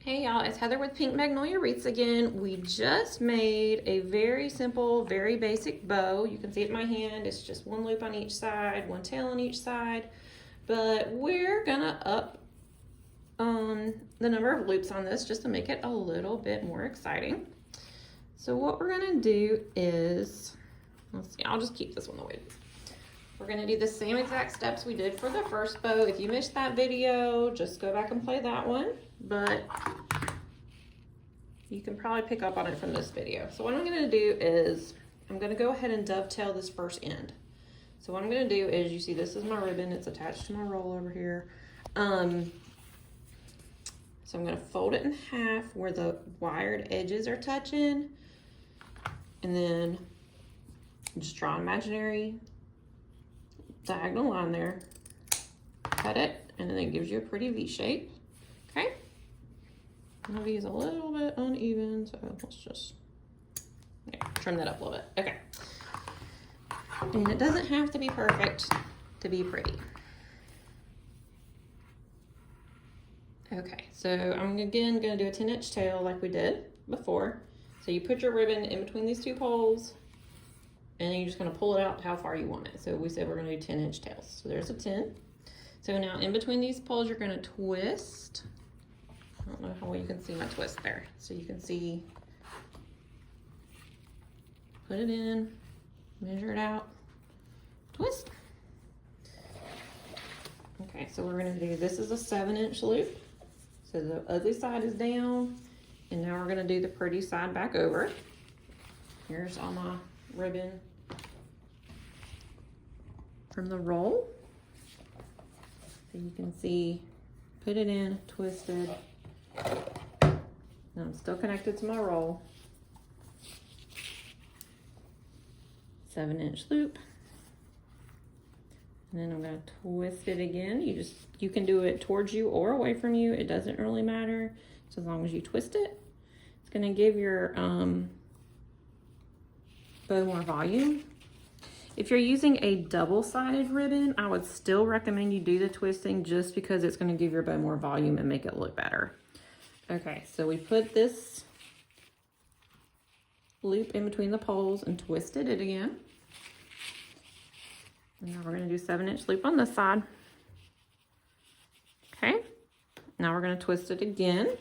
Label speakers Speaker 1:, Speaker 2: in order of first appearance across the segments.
Speaker 1: Hey y'all, it's Heather with Pink Magnolia Wreaths again. We just made a very simple, very basic bow. You can see it in my hand. It's just one loop on each side, one tail on each side. But we're gonna up the number of loops on this just to make it a little bit more exciting. So what we're gonna do is, let's see, I'll just keep this one the way it is. We're gonna do the same exact steps we did for the first bow. If you missed that video, just go back and play that one. But you can probably pick up on it from this video. So what I'm gonna do is, I'm gonna go ahead and dovetail this first end. So what I'm gonna do is, you see this is my ribbon, it's attached to my roll over here. So I'm gonna fold it in half where the wired edges are touching, and then just draw an imaginary diagonal line there, cut it, and then it gives you a pretty V shape, okay? My V is a little bit uneven, so let's just trim that up a little bit. Okay. And it doesn't have to be perfect to be pretty. Okay, so I'm again gonna do a 10-inch tail like we did before. So you put your ribbon in between these two poles, and then you're just gonna pull it out how far you want it. So we said we're gonna do 10-inch tails. So there's a 10. So now in between these poles, you're gonna twist. I don't know how well you can see my twist there. So you can see, put it in, measure it out, twist. Okay, so we're gonna do, this is a 7-inch loop. So the ugly side is down, and now we're gonna do the pretty side back over. Here's all my ribbon from the roll. So you can see, put it in, twisted. Now I'm still connected to my roll. 7-inch loop. And then I'm gonna twist it again. You can do it towards you or away from you. It doesn't really matter, so as long as you twist it. It's gonna give your bow more volume. If you're using a double-sided ribbon, I would still recommend you do the twisting just because it's gonna give your bow more volume and make it look better. Okay, so we put this loop in between the poles and twisted it again. And now we're gonna do 7-inch loop on this side. Okay, now we're gonna twist it again.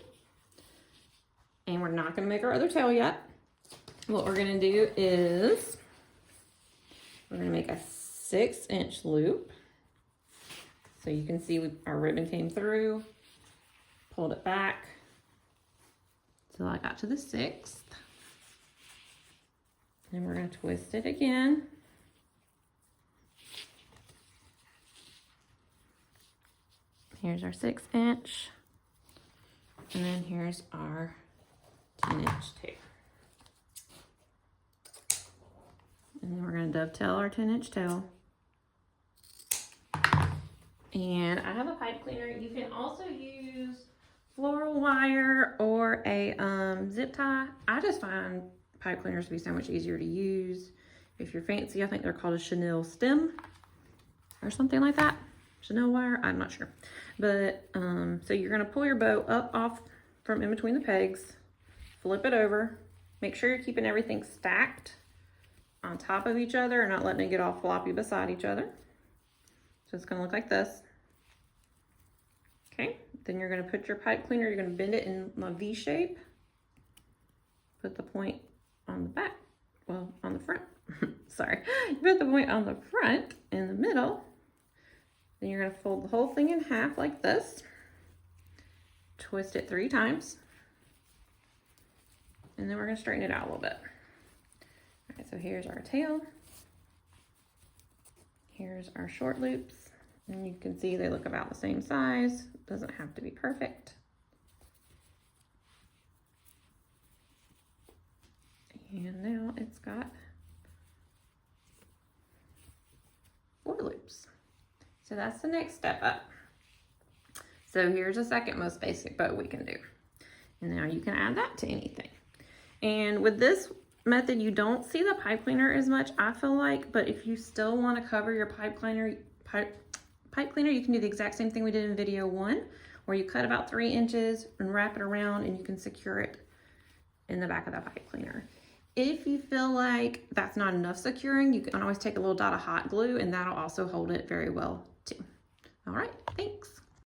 Speaker 1: And we're not gonna make our other tail yet. What we're gonna do is, we're gonna make a 6-inch loop. So you can see our ribbon came through, pulled it back till I got to the 6th. And we're gonna twist it again. Here's our 6-inch. And then here's our 10-inch tail. And then we're gonna dovetail our 10-inch tail. And I have a pipe cleaner. You can also use floral wire or a zip tie. I just find pipe cleaners to be so much easier to use. If you're fancy, I think they're called a chenille stem or something like that. Chenille wire, I'm not sure. But, so you're gonna pull your bow up off from in between the pegs, flip it over, make sure you're keeping everything stacked on top of each other and not letting it get all floppy beside each other. So it's gonna look like this. Okay, then you're gonna put your pipe cleaner, you're gonna bend it in a V shape. Put the point on the back, well, on the front, sorry. You put the point on the front, in the middle. Then you're gonna fold the whole thing in half like this. Twist it 3 times. And then we're gonna straighten it out a little bit. All right, so here's our tail. Here's our short loops. And you can see they look about the same size. Doesn't have to be perfect. And now it's got 4 loops. So that's the next step up. So here's the second most basic bow we can do. And now you can add that to anything. And with this method, you don't see the pipe cleaner as much, I feel like, but if you still want to cover your pipe cleaner, you can do the exact same thing we did in video 1, where you cut about 3 inches and wrap it around, and you can secure it in the back of the pipe cleaner. If you feel like that's not enough securing, you can always take a little dot of hot glue, and that'll also hold it very well too. All right, thanks.